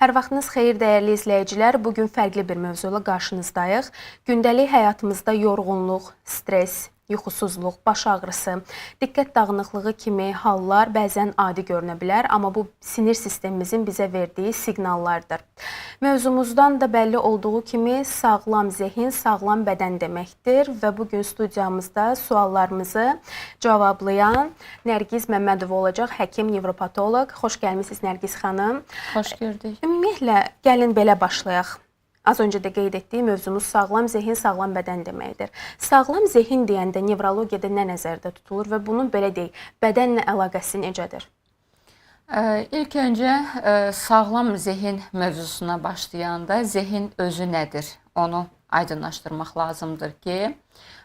Hər vaxtınız xeyir dəyərli izləyicilər. Bugün fərqli bir mövzuyla qarşınızdayıq. Gündəlik həyatımızda yorğunluq, stress, yuxusuzluq, baş ağrısı, diqqət dağınıqlığı kimi hallar bəzən adi görünə bilər, amma bu sinir sistemimizin bizə verdiyi siqnallardır. Mövzumuzdan da bəlli olduğu kimi sağlam zehin, sağlam bədən deməkdir və bugün studiyamızda suallarımızı cavablayan Nərgiz Məmmədova olacaq, həkim, nevropatoloq. Xoş gəlmisiniz Nərgiz xanım. Xoş gördük. Ümumiyyətlə, gəlin belə başlayaq. Az öncə də qeyd etdiyim mövzumuz sağlam zehin, sağlam bədən deməkdir. Sağlam zehin deyəndə nevrologiyada nə nəzərdə tutulur və bunun belə deyək, bədənlə əlaqəsi necədir? İlk öncə sağlam zehin mövzusuna başlayanda zehin özü nədir? Onu aydınlaşdırmaq lazımdır ki,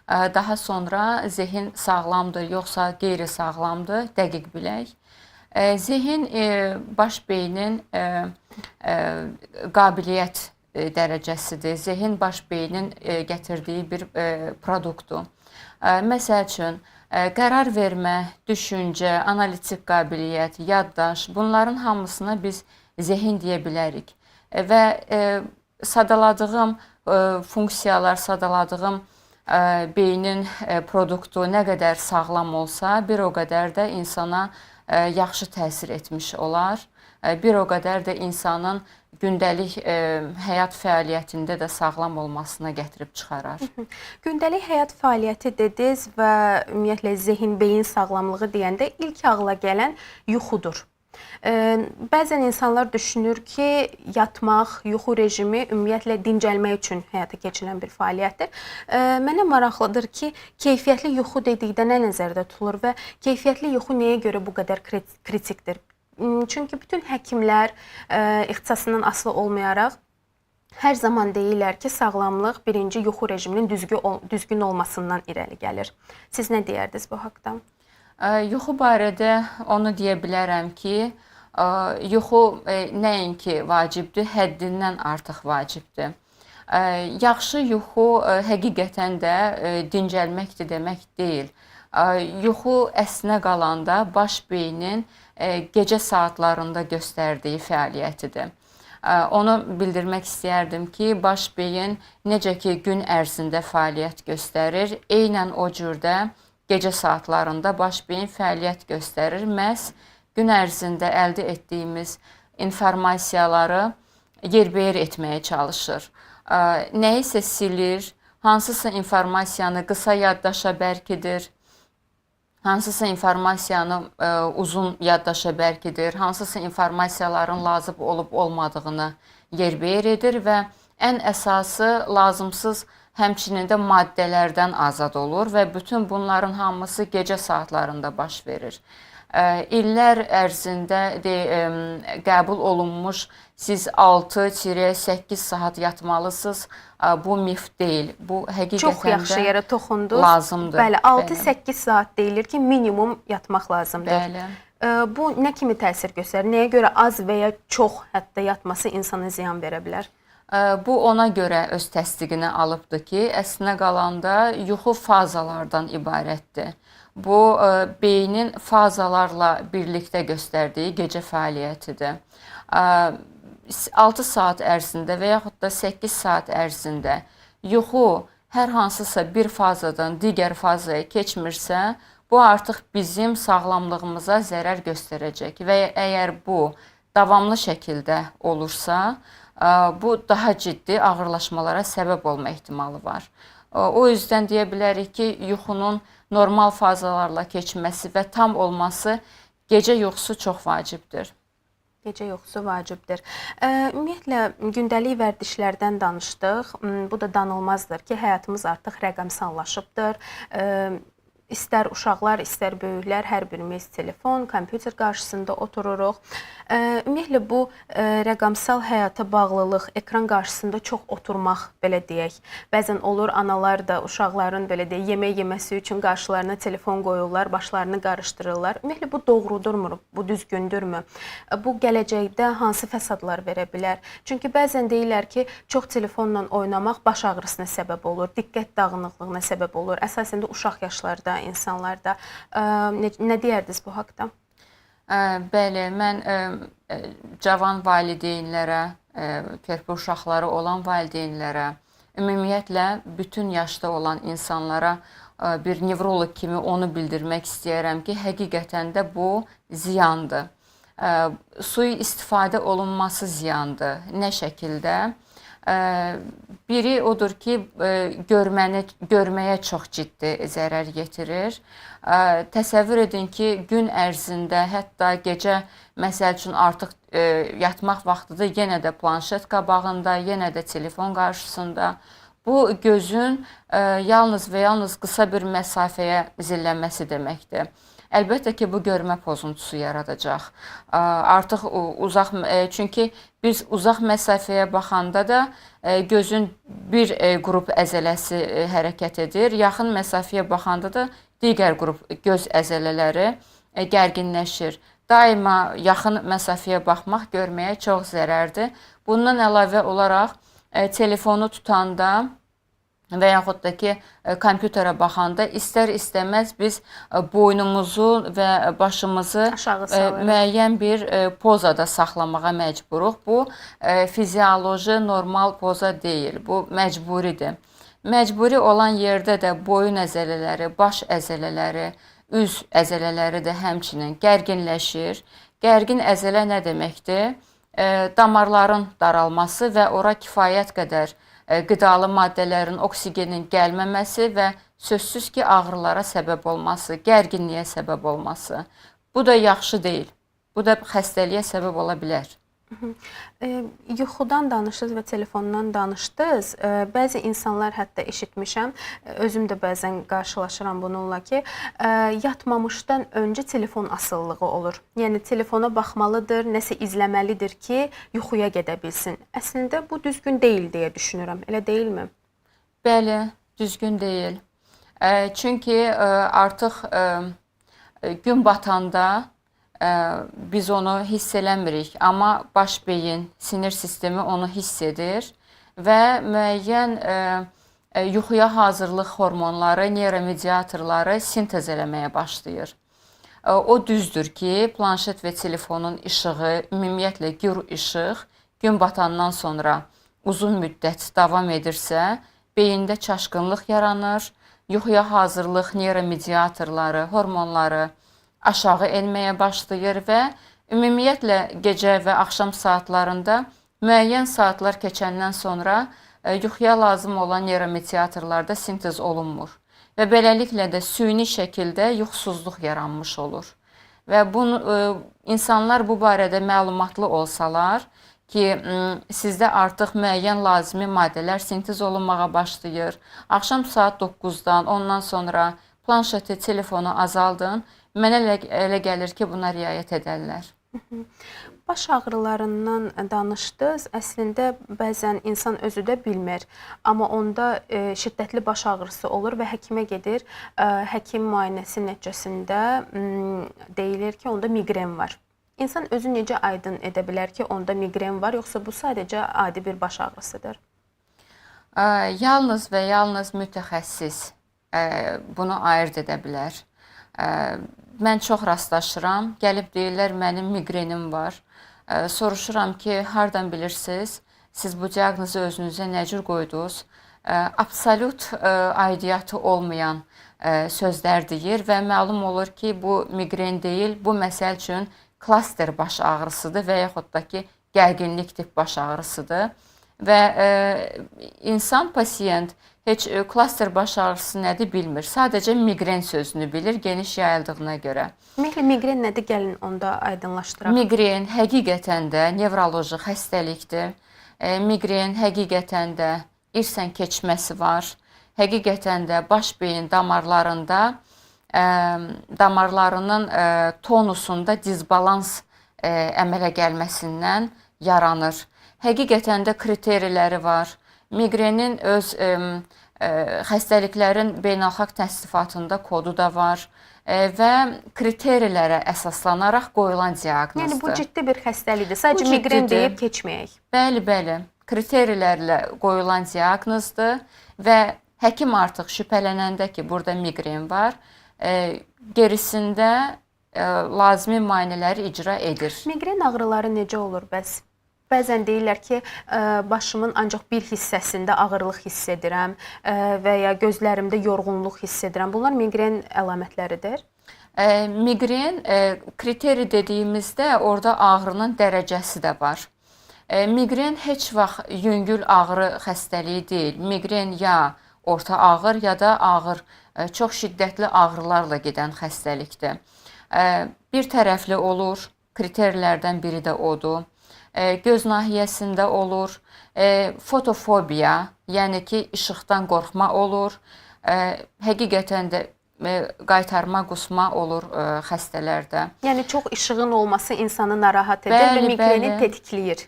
daha sonra zehin sağlamdır, yoxsa qeyri-sağlamdır, dəqiq bilək. Zehin baş beynin qabiliyyət dərəcəsidir. Zehin baş beynin gətirdiyi bir produktdur. Məsəl üçün, qərar vermə, düşüncə, analitik qabiliyyət, yaddaş, bunların hamısına biz zehin deyə bilərik. Və sadaladığım funksiyalar, sadaladığım beynin produktu nə qədər sağlam olsa, bir o qədər də insana yaxşı təsir etmiş olar. Bir o qədər də insanın gündəlik həyat fəaliyyətində də sağlam olmasına gətirib çıxarar. Gündəlik həyat fəaliyyəti dediniz və ümumiyyətlə zehin, beyin sağlamlığı deyəndə ilk ağla gələn yuxudur. Bəzən insanlar düşünür ki, yatmaq, yuxu rejimi ümumiyyətlə dincəlmək üçün həyata keçirilən bir fəaliyyətdir. Mənə maraqlıdır ki, keyfiyyətli yuxu dedikdə nə nəzərdə tutulur və keyfiyyətli yuxu nəyə görə bu qədər kritikdir? Çünki bütün həkimlər ixtisasından asılı olmayaraq hər zaman deyirlər ki, sağlamlıq birinci yuxu rejiminin düzgün olmasından irəli gəlir. Siz nə deyərdiniz bu haqda? Yuxu barədə onu deyə bilərəm ki, yuxu nəinki vacibdir, həddindən artıq vacibdir. Yaxşı yuxu həqiqətən də dincəlməkdir demək deyil. Yuxu əslinə qalanda baş beynin gecə saatlarında göstərdiyi fəaliyyətidir. Onu bildirmək istəyərdim ki, baş beyin necə ki gün ərzində fəaliyyət göstərir, eynən o cürdə gecə saatlarında baş beyin fəaliyyət göstərir. Məhz gün ərzində əldə etdiyimiz informasiyaları yerbəyer etməyə çalışır. Nəyisə silir, hansısa informasiyanı qısa yaddaşa bərkidir, hansısa informasiyanı uzun yaddaşa bərkidir, hansısa informasiyaların lazım olub olmadığını yerbəyer edir və ən əsası lazımsız həmçinin də maddələrdən azad olur və bütün bunların hamısı gecə saatlarında baş verir. İllər ərzində qəbul olunmuş siz 6-8 saat yatmalısınız, bu mif deyil. Bu həqiqətən çox yaxşı yerə toxundunuz. Lazımdır. Bəli, 6-8 saat deyilir ki, minimum yatmaq lazımdır. Bəli. Bu nə kimi təsir göstərir? Nəyə görə az və ya çox hətta yatması insana ziyan verə bilər? Bu ona görə öz təsdiqini alıbdır ki, əslinə qalanda yuxu fazalardan ibarətdir. Bu, beynin fazalarla birlikdə göstərdiyi gecə fəaliyyətidir. 6 saat ərzində və yaxud da 8 saat ərzində yuxu hər hansısa bir fazadan digər fazaya keçmirsə, bu artıq bizim sağlamlığımıza zərər göstərəcək və əgər bu davamlı şəkildə olursa, bu daha ciddi ağırlaşmalara səbəb olma ehtimalı var. O yüzden deyə bilərik ki, yuxunun normal fazalarla keçməsi və tam olması gecə yuxusu çox vacibdir. Gecə yuxusu vacibdir. Ümumiyyətlə, gündəlik vərdişlərdən danışdıq. Bu da danılmazdır ki, həyatımız artıq rəqəmsallaşıbdır. İstər uşaqlar, istər böyüklər, hər birimiz telefon, kompüter qarşısında otururuq. Ümumiyyətlə, bu rəqəmsal həyata bağlılıq, ekran qarşısında çox oturmaq, belə deyək. Bəzən olur, analar da uşaqların belə deyək, yemək yeməsi üçün qarşılarına telefon qoyurlar, başlarını qarışdırırlar. Ümumiyyətlə, bu doğrudurmu, bu düzgündürmü? Bu gələcəkdə hansı fəsadlar verə bilər? Çünki bəzən deyirlər ki, çox telefonla oynamaq baş ağrısına səbəb olur, diqqət dağınıqlığına səbəb olur. Əsasən də uşaq yaşlarda, insanlarda. Nə deyərdiniz bu haqda? Bəli, mən cavan valideynlərə, körpə uşaqları olan valideynlərə, ümumiyyətlə bütün yaşda olan insanlara bir nevroloq kimi onu bildirmək istəyirəm ki, həqiqətən də bu ziyandır. Sui-istifadə olunması ziyandır. Nə şəkildə? Biri odur ki, görməyə çox ciddi zərər yetirir. Təsəvvür edin ki, gün ərzində, hətta gecə, məsəl üçün artıq yatmaq vaxtıdır, yenə də planşet qabağında, yenə də telefon qarşısında. Bu gözün yalnız və yalnız qısa bir məsafəyə zillənməsi deməkdir. Əlbəttə ki, bu görmə pozuntusu yaradacaq. Artıq çünki biz uzaq məsafəyə baxanda da gözün bir qrup əzələsi hərəkət edir. Yaxın məsafəyə baxanda da digər qrup göz əzələləri gərginləşir. Daima yaxın məsafəyə baxmaq görməyə çox zərərdir. Bundan əlavə olaraq telefonu tutanda və yaxud da ki, kompüterə baxanda istər-istəməz biz boynumuzu və başımızı müəyyən bir pozada saxlamağa məcburuq. Bu, fizioloji, normal poza deyil. Bu, məcburidir. Məcburi olan yerdə də boyun əzələləri, baş əzələləri, üz əzələləri də həmçinin gərginləşir. Gərgin əzələ nə deməkdir? Damarların daralması və ora kifayət qədər qidalı maddələrin, oksigenin gəlməməsi və sözsüz ki, ağrılara səbəb olması, gərginliyə səbəb olması. Bu da yaxşı deyil. Bu da xəstəliyə səbəb ola bilər. Yuxudan danışdınız və telefondan danışdınız. Bəzi insanlar, hətta eşitmişəm, özüm də bəzən qarşılaşıram bununla ki, yatmamışdan öncə telefon asılılığı olur. Yəni telefona baxmalıdır, nəsə izləməlidir ki, yuxuya gedə bilsin. Əslində bu düzgün deyil deyə düşünürəm. Elə deyilmi? Bəli, düzgün deyil. Çünki artıq gün batanda biz onu hiss eləmirik, amma baş beyin, sinir sistemi onu hiss edir və müəyyən yuxuya hazırlıq hormonları, neyromediatorları sintez eləməyə başlayır. O düzdür ki, planşet və telefonun işığı, ümumiyyətlə gür işıq gün batandan sonra uzun müddət davam edirsə, beyində çaşqınlıq yaranır, yuxuya hazırlıq neyromediatorları, hormonları aşağı enməyə başlayır və ümumiyyətlə gecə və axşam saatlarında müəyyən saatlar keçəndən sonra yuxuya lazım olan neyromediatorlarda sintez olunmur və beləliklə də süni şəkildə yuxusuzluq yaranmış olur. Və insanlar bu barədə məlumatlı olsalar ki, sizdə artıq müəyyən lazımi maddələr sintez olunmağa başlayır. Axşam saat 9-dan, ondan sonra planşeti, telefonu azaldın. Mənə elə gəlir ki, buna riayət edərlər. Baş ağrılarından danışdınız. Əslində bəzən insan özü də bilmir, amma onda şiddətli baş ağrısı olur və həkimə gedir. Həkim müayinəsi nəticəsində deyilir ki, onda miqren var. İnsan özü necə aydın edə bilər ki, onda miqren var, yoxsa bu sadəcə adi bir baş ağrısıdır? Yalnız və yalnız mütəxəssis bunu ayırd edə bilər. Mən çox rastlaşıram, gəlib deyirlər, mənim miqrenim var. Soruşuram ki, hardan bilirsiniz, siz bu diaqnozu özünüzə nə cür qoydunuz? Absolut aidiyyatı olmayan sözlər deyir və məlum olur ki, bu miqren deyil, bu məsəl üçün klaster baş ağrısıdır və yaxud da ki, gərginlik tip baş ağrısıdır. Və insan, pasiyent heç klaster baş ağrısı nədir bilmir. Sadəcə miqren sözünü bilir geniş yayıldığına görə. Miqren nədir? Gəlin onda aydınlaşdıraq. Miqren həqiqətən də nevroloji xəstəlikdir. Miqren həqiqətən də irsən keçməsi var. Həqiqətən də baş beyin damarlarında, damarlarının tonusunda dizbalans əmələ gəlməsindən yaranır. Həqiqətən də kriteriləri var. Miqrenin öz xəstəliklərin beynəlxalq təsnifatında kodu da var və kriterilərə əsaslanaraq qoyulan diaqnozdur. Yəni bu ciddi bir xəstəlikdir. Sadəcə miqren deyib keçməyək. Bəli, bəli. Kriterilərlə qoyulan diaqnozdur və həkim artıq şübhələnəndə ki, burada miqren var, gerisində lazımi müayinələri icra edir. Miqren ağrıları necə olur bəs? Bəzən deyirlər ki, başımın ancaq bir hissəsində ağırlıq hiss edirəm və ya gözlərimdə yorğunluq hiss edirəm. Bunlar miqren əlamətləridir. Miqren kriteri dediyimizdə orada ağrının dərəcəsi də var. Miqren heç vaxt yüngül ağrı xəstəliyi deyil. Miqren ya orta ağır ya da ağır, çox şiddətli ağrılarla gedən xəstəlikdir. Bir tərəfli olur, kriterilərdən biri də odur. Göz nahiyəsində olur, fotofobiya, yəni ki, işıqdan qorxma olur, həqiqətən də qaytarma, qusma olur xəstələrdə. Yəni çox işığın olması insanı narahat edir və miqreni tetikləyir.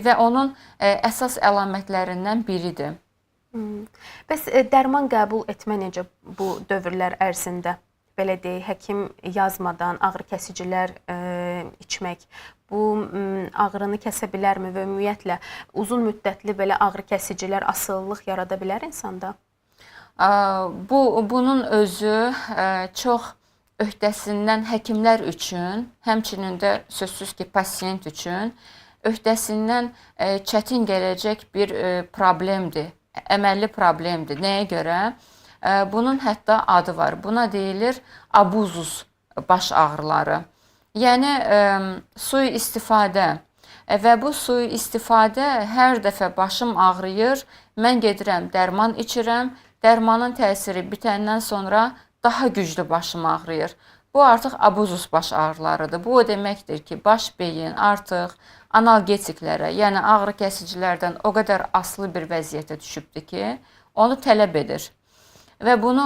Və onun əsas əlamətlərindən biridir. Bəs dərman qəbul etmə necə bu dövrlər ərzində? Belə deyək, həkim yazmadan ağrı kəsicilər içmək bu ağrını kəsə bilərmi və ümumiyyətlə uzun müddətli belə ağrı kəsicilər asılılıq yarada bilər insanda? Bunun özü çox öhdəsindən həkimlər üçün, həmçinin də sözsüz ki, pasiyent üçün öhdəsindən çətin gələcək bir problemdir, əməlli problemdir. Nəyə görə? Bunun hətta adı var. Buna deyilir abuzus baş ağrıları. Yəni sui-istifadə və bu sui-istifadə hər dəfə başım ağrıyır, mən gedirəm, dərman içirəm, dərmanın təsiri bitəndən sonra daha güclü başım ağrıyır. Bu artıq abuzus baş ağrılarıdır. Bu o deməkdir ki, baş beyin artıq analgetiklərə, yəni ağrı kəsicilərdən o qədər asılı bir vəziyyətə düşübdür ki, onu tələb edir. Və bunu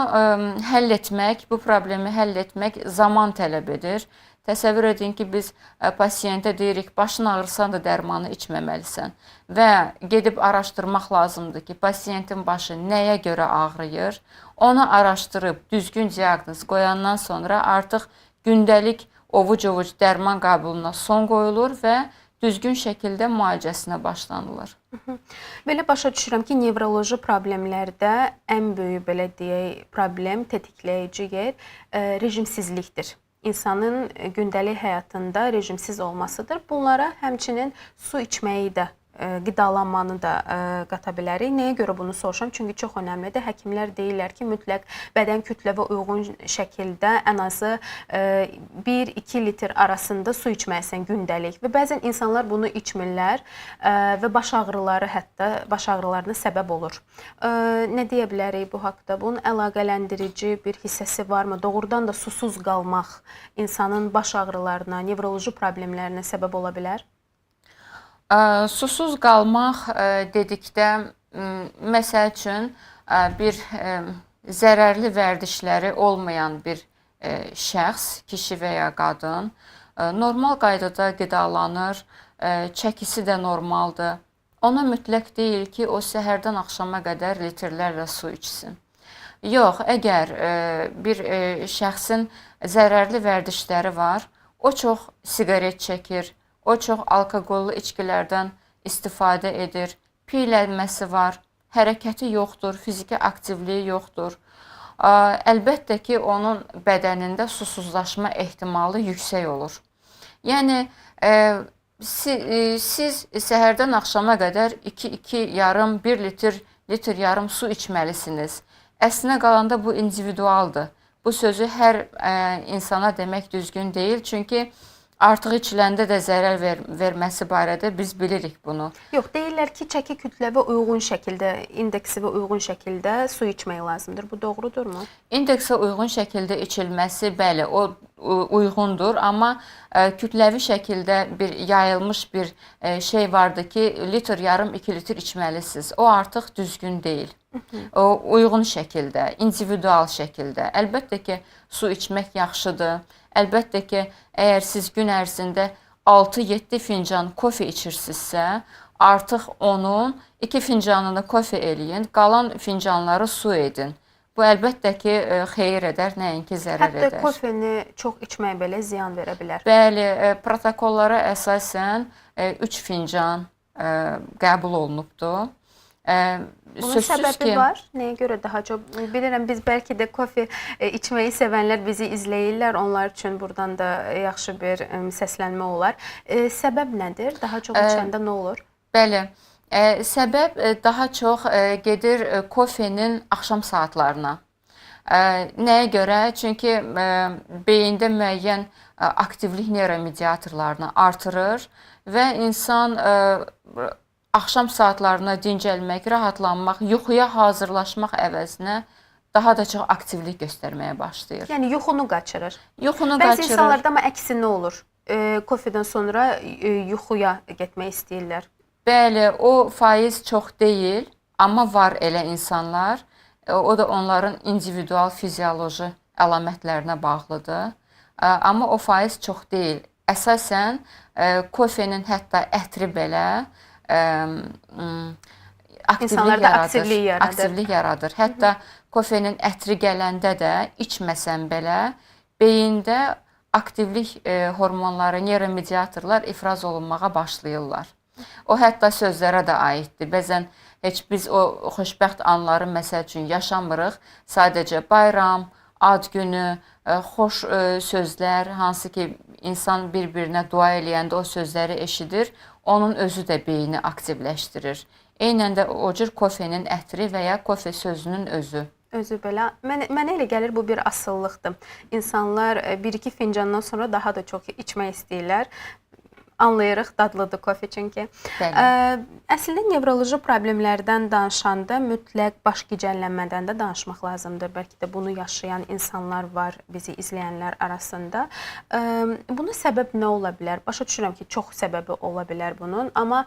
həll etmək, bu problemi həll etmək zaman tələb edir. Təsəvvür edin ki, biz pasiyentə deyirik, başın ağrısan da dərmanı içməməlisən və gedib araşdırmaq lazımdır ki, pasiyentin başı nəyə görə ağrıyır. Onu araşdırıb düzgün diaqnoz qoyandan sonra artıq gündəlik ovuc-ovuc dərman qəbuluna son qoyulur və düzgün şəkildə müalicəsinə başlanılır. Belə başa düşürəm ki, nevroloji problemlərdə ən böyük belə deyək problem, tetikləyici yer rejimsizlikdir. İnsanın gündəlik həyatında rejimsiz olmasıdır. Bunlara həmçinin su içməyi də, qidalanmanı da qata bilərik. Nəyə görə bunu soruşuram? Çünki çox önəmlidir. Həkimlər deyirlər ki, mütləq bədən kütləvə uyğun şəkildə ən azı 1-2 litr arasında su içməlisən gündəlik. Və bəzən insanlar bunu içmirlər və baş ağrıları hətta baş ağrılarına səbəb olur. Nə deyə bilərik bu haqda? Bunun əlaqələndirici bir hissəsi varmı? Doğrudan da susuz qalmaq insanın baş ağrılarına, nevroloji problemlərinə səbəb ola bilər? Susuz qalmaq dedikdə, məsəl üçün, bir zərərli vərdişləri olmayan bir şəxs, kişi və ya qadın normal qaydada qidalanır, çəkisi də normaldır. Ona mütləq deyil ki, o səhərdən axşama qədər litrlərlə su içsin. Yox, əgər bir şəxsin zərərli vərdişləri var, o çox siqaret çəkir, o çox alkoqollu içkilərdən istifadə edir, piylənməsi var, hərəkəti yoxdur, fiziki aktivliyi yoxdur. Əlbəttə ki, onun bədənində susuzlaşma ehtimalı yüksək olur. Yəni, siz səhərdən axşama qədər 2-2,5-1 litr yarım su içməlisiniz. Əslinə qalanda bu individualdır. Bu sözü hər insana demək düzgün deyil, çünki artıq içiləndə də zərər verməsi barədə biz bilirik bunu. Yox, deyirlər ki, çəki kütləvə uyğun şəkildə, indeksə uyğun şəkildə su içmək lazımdır. Bu doğrudurmu? İndeksə uyğun şəkildə içilməsi, bəli, o uyğundur, amma kütləvi şəkildə bir yayılmış bir şey vardı ki, yarım 2 litr içməlisiniz. O artıq düzgün deyil. O uyğun şəkildə, individual şəkildə. Əlbəttə ki, su içmək yaxşıdır. Əlbəttə ki, əgər siz gün ərzində 6-7 fincan kofe içirsinizsə, artıq onun 2 fincanını kofe eləyin, qalan fincanları su edin. Bu əlbəttə ki, xeyir edər, nəinki zərər edər. Hətta kofeni çox içmək belə ziyan verə bilər. Bəli, protokollara əsasən 3 fincan qəbul olunubdur. Bunun səbəbi var. Nəyə görə daha çox? Bilirəm, biz bəlkə də kofe içməyi sevənlər bizi izləyirlər. Onlar üçün buradan da yaxşı bir səslənmə olar. Səbəb nədir? Daha çox içəndə nə olur? Bəli. Səbəb daha çox gedir kofenin axşam saatlarına. Nəyə görə? Çünki beyində müəyyən aktivlik neyromediatorlarını artırır və insan axşam saatlarına dincəlmək, rahatlanmaq, yuxuya hazırlaşmaq əvəzinə daha da çox aktivlik göstərməyə başlayır. Yəni yuxunu qaçırır. Yuxunu qaçırır. qaçırır. Bəzi insanlarda amma əksi nə olur? Kofedən sonra yuxuya getmək istəyirlər. Bəli, o faiz çox deyil, amma var elə insanlar. O da onların individual fizioloji əlamətlərinə bağlıdır. Amma o faiz çox deyil. Əsasən kofenin hətta ətri belə aktivlik yaradır. Hətta kofenin ətri gələndə də içməsən belə beyində aktivlik hormonları, neyromediatorlar ifraz olunmağa başlayırlar. O hətta sözlərə də aiddir. Bəzən heç biz o xoşbəxt anları məsəl üçün yaşamırıq. Sadəcə bayram, ad günü, xoş sözlər, hansı ki insan bir-birinə dua eləyəndə o sözləri eşidir, onun özü də beyni aktivləşdirir. Eynən də o cür kofenin ətri və ya kofe sözünün özü. Özü belə. Mənə elə gəlir bu bir asıllıqdır. İnsanlar 1-2 fincandan sonra daha da çox içmək istəyirlər. Anlayırıq, dadlıdır kofe çünki. Əslində nevroloji problemlərdən danışanda mütləq baş gicəllənmədən də danışmaq lazımdır. Bəlkə də bunu yaşayan insanlar var bizi izləyənlər arasında. Bunun səbəb nə ola bilər? Başa düşürəm ki, çox səbəbi ola bilər bunun, amma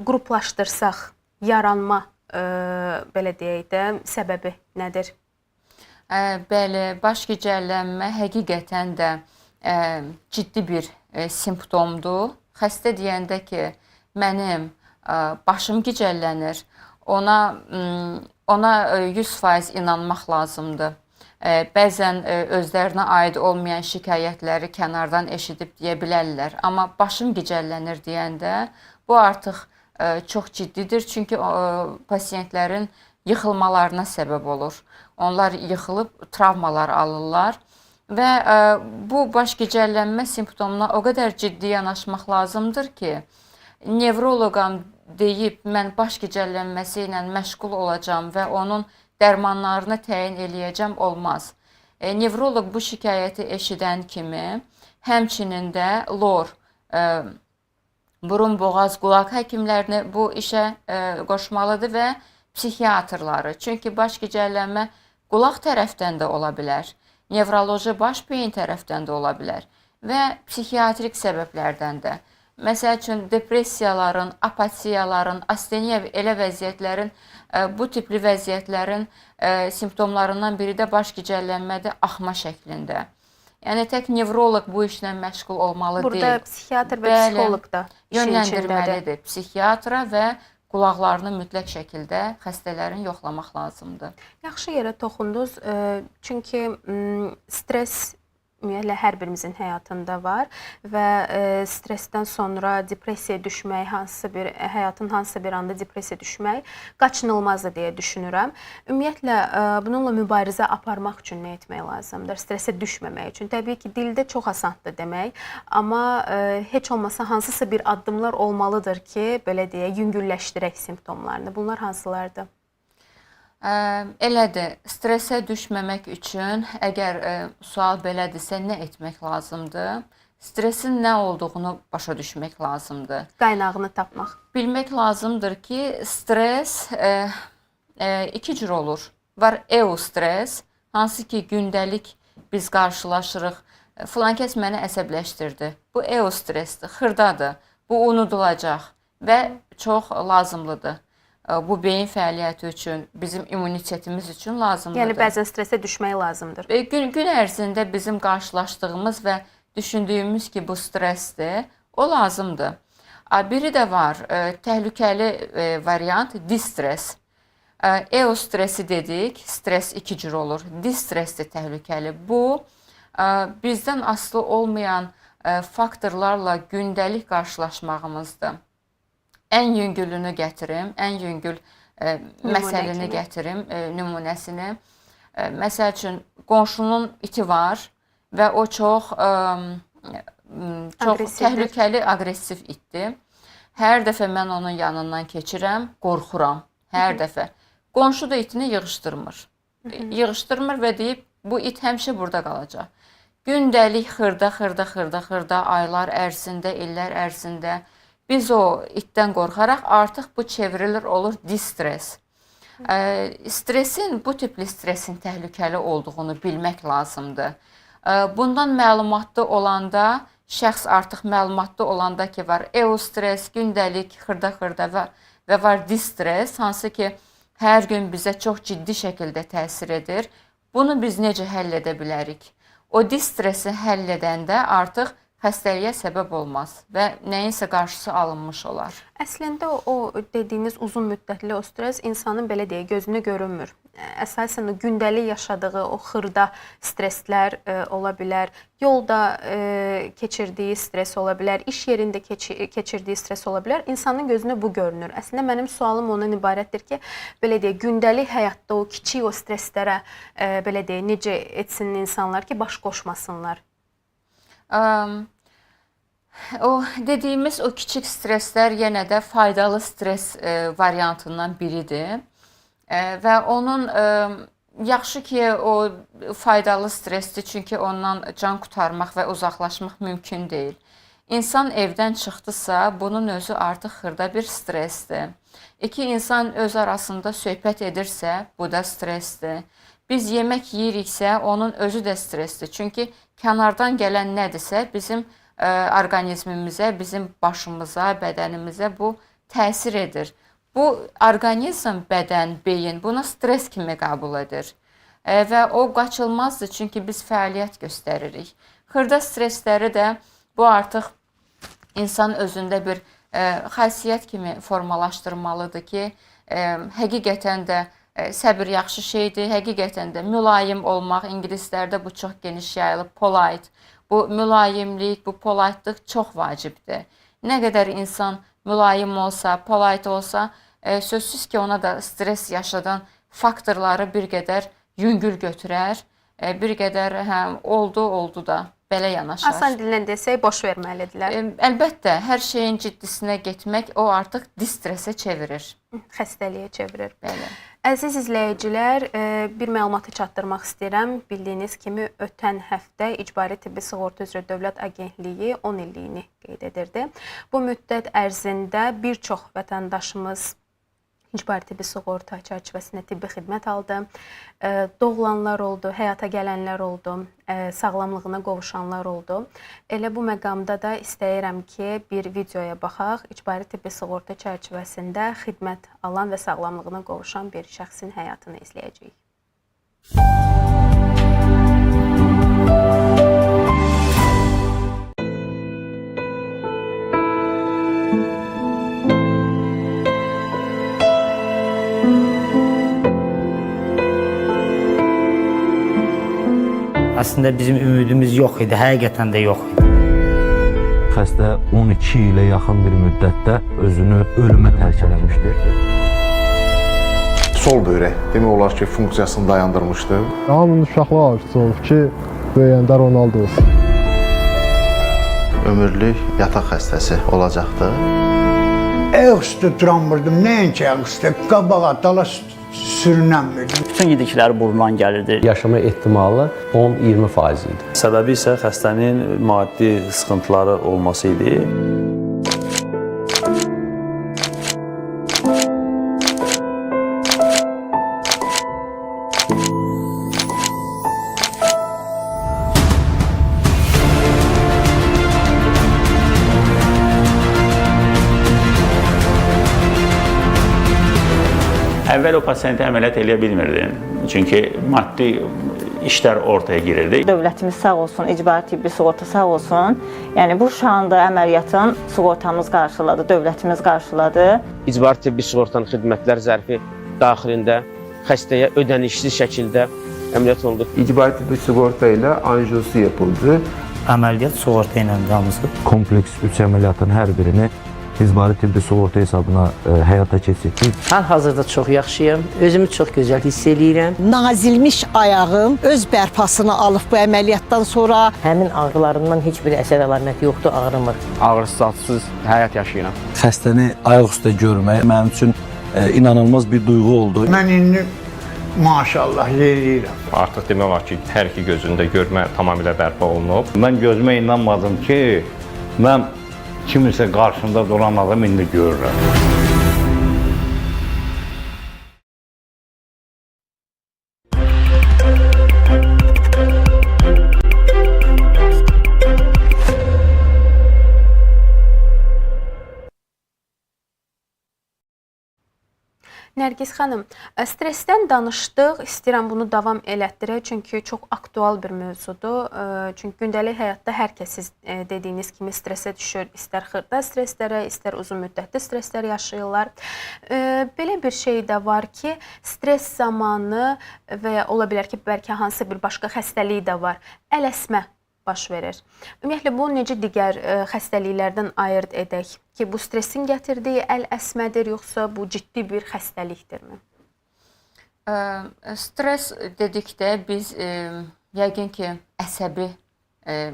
qruplaşdırsaq yaranma belə deyək də səbəbi nədir? Bəli, baş gicəllənmə həqiqətən də ciddi bir simptomdur. Xəstə deyəndə ki, mənim başım gicəllənir, ona 100% inanmaq lazımdır. Bəzən özlərinə aid olmayan şikayətləri kənardan eşidib deyə bilərlər. Amma başım gicəllənir deyəndə bu artıq çox ciddidir. Çünki pasiyentlərin yıxılmalarına səbəb olur. Onlar yıxılıb travmalar alırlar. Və bu baş gicəllənmə simptomuna o qədər ciddi yanaşmaq lazımdır ki, nevroloqam deyib mən baş gicəllənməsi ilə məşğul olacağam və onun dərmanlarını təyin eləyəcəm olmaz. Nevroloq bu şikayəti eşidən kimi həmçinin də lor, burun, boğaz, qulaq həkimlərini bu işə qoşmalıdır və psixiatrları. Çünki baş gicəllənmə qulaq tərəfdən də ola bilər. Nevroloji baş beyin tərəfdən də ola bilər və psixiatrik səbəblərdən də. Məsəl üçün depressiyaların, apatiyaların, asteniya elə vəziyyətlərin, bu tipli vəziyyətlərin simptomlarından biri də baş gicəllənmədir axma şəklində. Yəni tək nevroloq bu işlə məşğul olmalı deyil. Burada psixiatr və psixoloq da yönləndirməlidir. Psixiatra və qulaqlarını mütləq şəkildə xəstələrin yoxlamaq lazımdır. Yaxşı yerə toxundunuz. Çünki stres ümumiyyətlə hər birimizin həyatında var və stressdən sonra depressiyaya düşmək, həyatın hansısa bir anda depressiyaya düşmək qaçınılmazdır deyə düşünürəm. Ümumiyyətlə bununla mübarizə aparmaq üçün nə etmək lazımdır? Stressə düşməmək üçün. Təbii ki, dildə çox asandır demək, amma heç olmasa hansısa bir addımlar olmalıdır ki, belə deyək, yüngülləşdirək simptomlarını. Bunlar hansılardır? Elədir, stresə düşməmək üçün əgər sual belədirsə nə etmək lazımdır? Stresin nə olduğunu başa düşmək lazımdır. Qaynağını tapmaq. Bilmək lazımdır ki, stres iki cür olur. Var eustres, hansı ki gündəlik biz qarşılaşırıq. Filankəs məni əsəbləşdirdi. Bu eustresdir, xırdadır. Bu unudulacaq və çox lazımlıdır. Bu beyin fəaliyyəti üçün, bizim immunitetimiz üçün lazımdır. Yəni bəzən stresə düşmək lazımdır. Gün ərzində bizim qarşılaşdığımız və düşündüyümüz ki, bu stresdir, o lazımdır. Biri də var, təhlükəli variant distres. Eustresi dedik, stres iki cür olur. Distres də təhlükəli. Bu, bizdən asılı olmayan faktorlarla gündəlik qarşılaşmağımızdır. Ən yüngülünü gətirim, ən yüngül məsələni gətirim, nümunəsini. Məsəl üçün, qonşunun iti var və o çox təhlükəli, aqressiv itdir. Hər dəfə mən onun yanından keçirəm, qorxuram. Hər dəfə. Qonşu da itini yığışdırmır. Yığışdırmır və deyib, bu it həmişə burada qalacaq. Gündəlik xırda, aylar ərzində, illər ərzində biz o itdən qorxaraq artıq bu çevrilir, olur distres. Stresin, bu tipli stresin təhlükəli olduğunu bilmək lazımdır. Bundan məlumatlı olanda, şəxs artıq məlumatlı olanda ki, var eustres, gündəlik, xırda və var distres, hansı ki, hər gün bizə çox ciddi şəkildə təsir edir. Bunu biz necə həll edə bilərik? O distresi həll edəndə artıq xəstəliyə səbəb olmaz və nəyinsə qarşısı alınmış olar. Əslində o dediyiniz uzun müddətli o stres insanın belə deyək gözünə görünmür. Əsasən gündəlik yaşadığı o xırda streslər ola bilər, yolda keçirdiyi stres ola bilər, iş yerində keçirdiyi stres ola bilər. İnsanın gözünə bu görünür. Əslində mənim sualım ondan ibarətdir ki, belə deyək gündəlik həyatda o kiçik o streslərə belə deyək necə etsin insanlar ki, baş qoşmasınlar. O dediyimiz o kiçik streslər yenə də faydalı stres variantından biridir. Və onun yaxşı ki, o faydalı stresdir, çünki ondan can qurtarmaq və uzaqlaşmaq mümkün deyil. İnsan evdən çıxdısa, bunun özü artıq xırda bir stresdir. İki insan öz arasında söhbət edirsə, bu da stresdir. Biz yemək yeyiriksə, onun özü də stresdir. Çünki kənardan gələn nədirsə, bizim orqanizmimizə, bizim başımıza, bədənimizə bu təsir edir. Bu orqanizm, bədən, beyin buna stres kimi qəbul edir. Və o qaçılmazdır, çünki biz fəaliyyət göstəririk. Xırda stresləri də bu artıq insan özündə bir xasiyyət kimi formalaşdırmalıdır ki, həqiqətən də səbir yaxşı şeydir, həqiqətən də mülayim olmaq, ingilislərdə bu çox geniş yayılıb, polite. Bu mülayimlik, bu politelıq çox vacibdir. Nə qədər insan mülayim olsa, polite olsa, sözsüz ki, ona da stres yaşadan faktorları bir qədər yüngül götürər, bir qədər oldu da belə yanaşar. Asan dillə desək, boş verməlidirlər. Əlbəttə, hər şeyin ciddisinə getmək o artıq distresə çevirir. Xəstəliyə çevirir. Bəli. Əziz izləyicilər, bir məlumatı çatdırmaq istəyirəm. Bildiyiniz kimi, ötən həftə İcbari Tibbi Sığorta üzrə Dövlət Agentliyi 10 illiyini qeyd edirdi. Bu müddət ərzində bir çox vətəndaşımız İcbari Tibbi Sığorta çərçivəsində tibbi xidmət aldı. Doğulanlar oldu, həyata gələnlər oldu, sağlamlığına qovuşanlar oldu. Elə bu məqamda da istəyirəm ki, bir videoya baxaq. İcbari Tibbi Sığorta çərçivəsində xidmət alan və sağlamlığına qovuşan bir şəxsin həyatını izləyəcəyik. Əslində bizim ümidimiz yox idi, həqiqətən də yox idi. Xəstə 12 ilə yaxın bir müddətdə özünü ölümə tərk eləmişdir. Sol böyrək demək olar ki, funksiyasını dayandırmışdı. Hamının uşaqlar arzusu olub ki, böyüyəndə Ronaldo olsun. Ömürlük yataq xəstəsi olacaqdı. Ayaq üstə duramırdım, nəinki ayaq üstə, qabağa, dala sürünənmirdim. Bütün yedikləri burnundan gəlirdi. Yaşama ehtimalı 10-20% idi. Səbəbi isə xəstənin maddi sıxıntıları olması idi. Əvvəl o pasiyenti əməliyyat eləyə bilmirdim. Çünki maddi işlər ortaya girirdi. Dövlətimiz sağ olsun, İcbari Tibbi Sığorta sağ olsun. Yəni bu şu anda əməliyyatın sığortamız qarşıladı, dövlətimiz qarşıladı. İcbari Tibbi Sığortanın xidmətlər zərfi daxilində xəstəyə ödənişsiz şəkildə əməliyyat olundu. İcbari Tibbi Sığorta ilə anjiyosu yapıldı. Əməliyyat sığorta ilə damızıb. Kompleks 3 əməliyyatın hər birini İcbari tibbi sığorta hesabına həyata keçirdik. Hal-hazırda çox yaxşıyam. Özümü çox gözəl hiss eləyirəm. Nazilmiş ayağım öz bərpasını alıb bu əməliyyatdan sonra. Həmin ağrılarımdan heç bir əsər əlaməti yoxdur, ağrımır. Ağrısız, atsız həyat yaşayıram. Xəstəni ayaq üstə görmək mənim üçün inanılmaz bir duyğu oldu. Mən indi maşallah yeriyirəm. Artıq demək olar ki, hər iki gözündə görmə tamamilə bərpa olunub. Mən gözümə inanmadım ki, mən kimisə qarşımda duran adam indi görürəm. Nərgiz xanım, stressdən danışdıq. İstəyirəm bunu davam elətdirək, çünki çox aktual bir mövzudur. Çünki gündəlik həyatda hər kəs siz dediyiniz kimi stressə düşür. İstər xırda stresslərə, istər uzun müddətli stresslər yaşayırlar. Belə bir şey də var ki, stress zamanı və ya ola bilər ki, bəlkə hansısa bir başqa xəstəlik də var. Ələsmə baş verir. Ümumiyyətlə, bu necə digər xəstəliklərdən ayırd edək ki, bu stressin gətirdiyi əl əsmədir, yoxsa bu ciddi bir xəstəlikdirmi? Stress dedikdə biz yəqin ki, əsəbi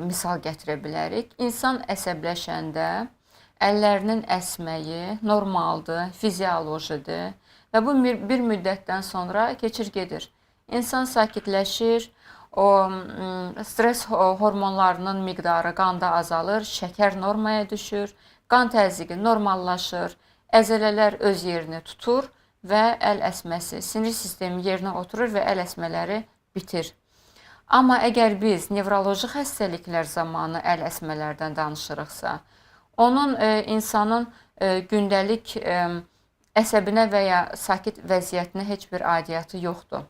misal gətirə bilərik. İnsan əsəbləşəndə əllərinin əsməyi normaldır, fiziolojidir və bu bir müddətdən sonra keçir gedir. İnsan sakitləşir, o stress hormonlarının miqdarı qanda azalır, şəkər normaya düşür, qan təzyiqi normallaşır, əzələlər öz yerini tutur və əl əsməsi, sinir sistemi yerinə oturur və əl əsmələri bitir. Amma əgər biz nevroloji xəstəliklər zamanı əl əsmələrdən danışırıqsa, onun insanın gündəlik əsəbinə və ya sakit vəziyyətinə heç bir aidiyyatı yoxdur.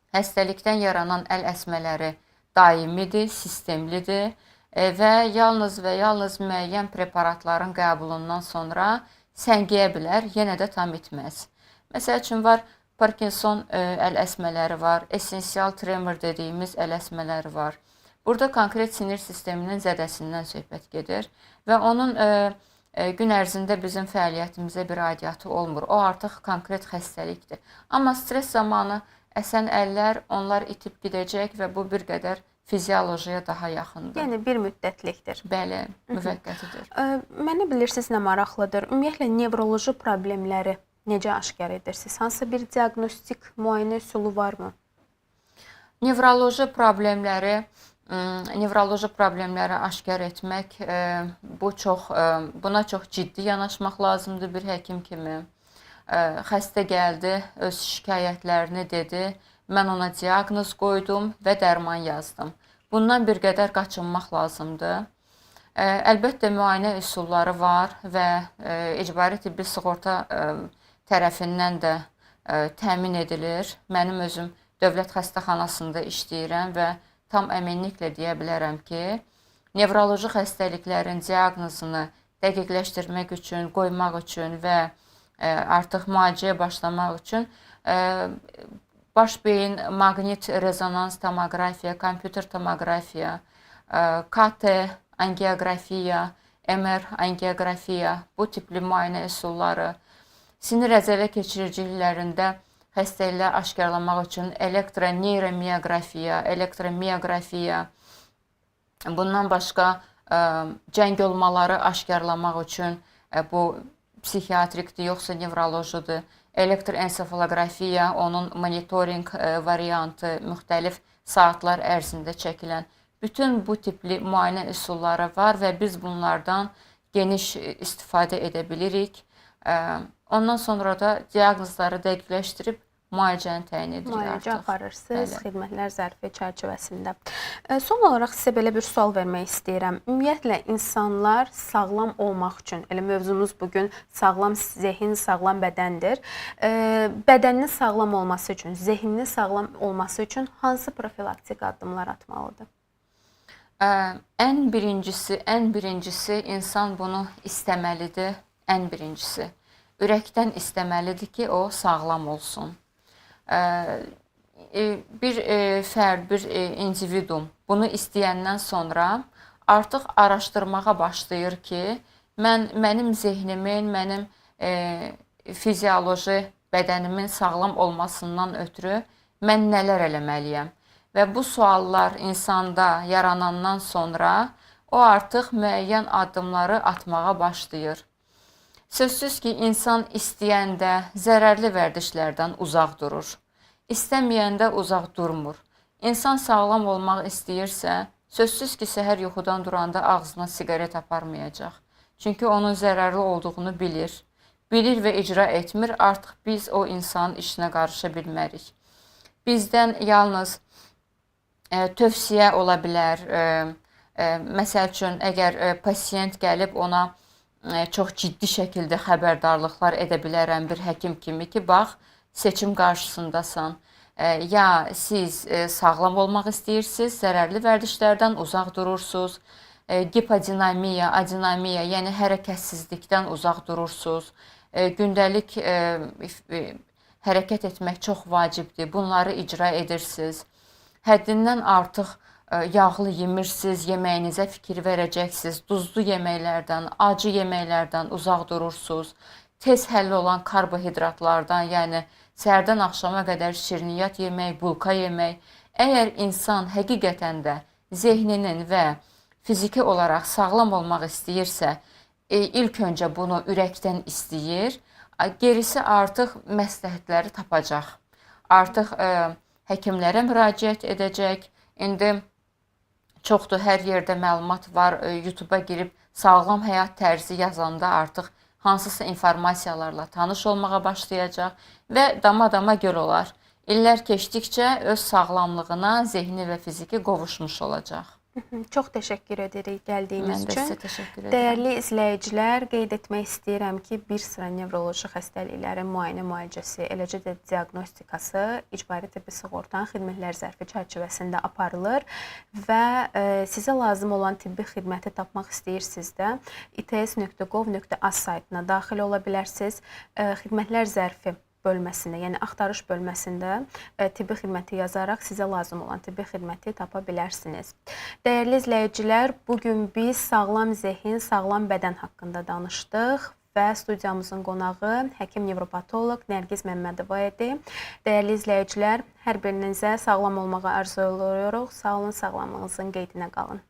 Xəstəlikdən yaranan əl əsmələri daimidir, sistemlidir və yalnız müəyyən preparatların qəbulundan sonra səngiyə bilər, yenə də tam itməz. Məsəl üçün var, Parkinson əl əsmələri var, essensial tremor dediyimiz əl əsmələri var. Burada konkret sinir sisteminin zədəsindən söhbət gedir və onun gün ərzində bizim fəaliyyətimizə bir aidiyyatı olmur. O artıq konkret xəstəlikdir. Amma stres zamanı əsən əllər, onlar itib gedəcək və bu bir qədər fiziolojiyaya daha yaxındır. Yəni, bir müddətlikdir. Bəli, müvəqqətidir. Mənə bilirsiniz nə maraqlıdır? Ümumiyyətlə, nevroloji problemləri necə aşkar edirsiniz? Hansı bir diaqnostik müayinə üsulu varmı? Nevroloji problemləri aşkar etmək, buna çox ciddi yanaşmaq lazımdır bir həkim kimi. Xəstə gəldi, öz şikayətlərini dedi, mən ona diaqnoz qoydum və dərman yazdım. Bundan bir qədər qaçınmaq lazımdır. Əlbəttə, müayinə üsulları var və icbari tibbi sığorta tərəfindən də təmin edilir. Mənim özüm dövlət xəstəxanasında işləyirəm və tam əminliklə deyə bilərəm ki, nevroloji xəstəliklərin diaqnozunu dəqiqləşdirmək üçün, qoymaq üçün və artıq müalicəyə başlamaq üçün baş beyin maqnit rezonans tomoqrafiya, kompüter tomoqrafiya, KT angioqrafiya, MR angioqrafiya, bu tipli müayinə üsulları, sinir əzələ keçiriciliklərində xəstəliklər aşkarlamaq üçün elektroneyromiyoqrafiya, elektromiyoqrafiya, bundan başqa cəng olmaları aşkarlamaq üçün bu psixiatrikdir, yoxsa nevrolojidir, elektroensefalografiya, onun monitoring variantı, müxtəlif saatlar ərzində çəkilən bütün bu tipli müayinə üsulları var və biz bunlardan geniş istifadə edə bilirik. Ondan sonra da diaqnozları dəqiqləşdirib müalicəni təyin edirik artıq. Müalicə aparırsınız xidmətlər zərfi çərçivəsində. Son olaraq sizə belə bir sual vermək istəyirəm. Ümumiyyətlə, insanlar sağlam olmaq üçün, elə mövzumuz bugün sağlam zehin, sağlam bədəndir. Bədəninin sağlam olması üçün, zehninin sağlam olması üçün hansı profilaktik addımlar atmalıdır? Ən birincisi insan bunu istəməlidir. Ən birincisi. Ürəkdən istəməlidir ki, o sağlam olsun. Bir fərd, bir individum bunu istəyəndən sonra artıq araşdırmağa başlayır ki, Mənim zehnimin, mənim fizioloji bədənimin sağlam olmasından ötürü mən nələr eləməliyəm? Və bu suallar insanda yaranandan sonra o artıq müəyyən addımları atmağa başlayır. Sözsüz ki, insan istəyəndə zərərli vərdişlərdən uzaq durur. İstəməyəndə uzaq durmur. İnsan sağlam olmaq istəyirsə, sözsüz ki, səhər yuxudan duranda ağzına siqaret aparmayacaq. Çünki onun zərərli olduğunu bilir. Bilir və icra etmir, artıq biz o insanın işinə qarışa bilmərik. Bizdən yalnız tövsiyə ola bilər. Məsəl üçün, əgər pasiyent gəlib ona çox ciddi şəkildə xəbərdarlıqlar edə bilərəm bir həkim kimi ki, bax, seçim qarşısındasan. Ya siz sağlam olmaq istəyirsiniz, zərərli vərdişlərdən uzaq durursunuz, gipodinamiya, adinamiya, yəni hərəkətsizlikdən uzaq durursunuz, gündəlik hərəkət etmək çox vacibdir, bunları icra edirsiniz, həddindən artıq yağlı yemirsiniz, yeməyinizə fikir verəcəksiniz, duzlu yeməklərdən, acı yeməklərdən uzaq durursunuz, tez həll olan karbohidratlardan, yəni səhərdən axşama qədər şirniyyat yemək, bulka yemək. Əgər insan həqiqətən də zehninin və fiziki olaraq sağlam olmaq istəyirsə, ilk öncə bunu ürəkdən istəyir, gerisi artıq məsləhətləri tapacaq. Artıq həkimlərə müraciət edəcək. İndi çoxdur, hər yerdə məlumat var. YouTube-a girib sağlam həyat tərzi yazanda artıq hansısa informasiyalarla tanış olmağa başlayacaq və dama-dama göl olar. İllər keçdikcə öz sağlamlığına zehni və fiziki qovuşmuş olacaq. Çox təşəkkür edirik gəldiyiniz üçün. Mən də sizə təşəkkür edirəm. Dəyərli izləyicilər, qeyd etmək istəyirəm ki, bir sıra nevroloji xəstəliklərin müayinə müalicəsi, eləcə də diaqnostikası icbari tibbi sığortanın xidmətlər zərfi çərçivəsində aparılır və sizə lazım olan tibbi xidməti tapmaq istəyirsinizdə its.gov.az saytına daxil ola bilərsiniz. Xidmətlər zərfi bölməsində, yəni axtarış bölməsində tibbi xidməti yazaraq sizə lazım olan tibbi xidməti tapa bilərsiniz. Dəyərli izləyicilər, bugün biz sağlam zehin, sağlam bədən haqqında danışdıq və studiyamızın qonağı həkim nevropatoloq Nərgiz Məmmədova idi. Dəyərli izləyicilər, hər birinizə sağlam olmağı arzulayırıq. Sağ olun, sağlamlığınızın qeydinə qalın.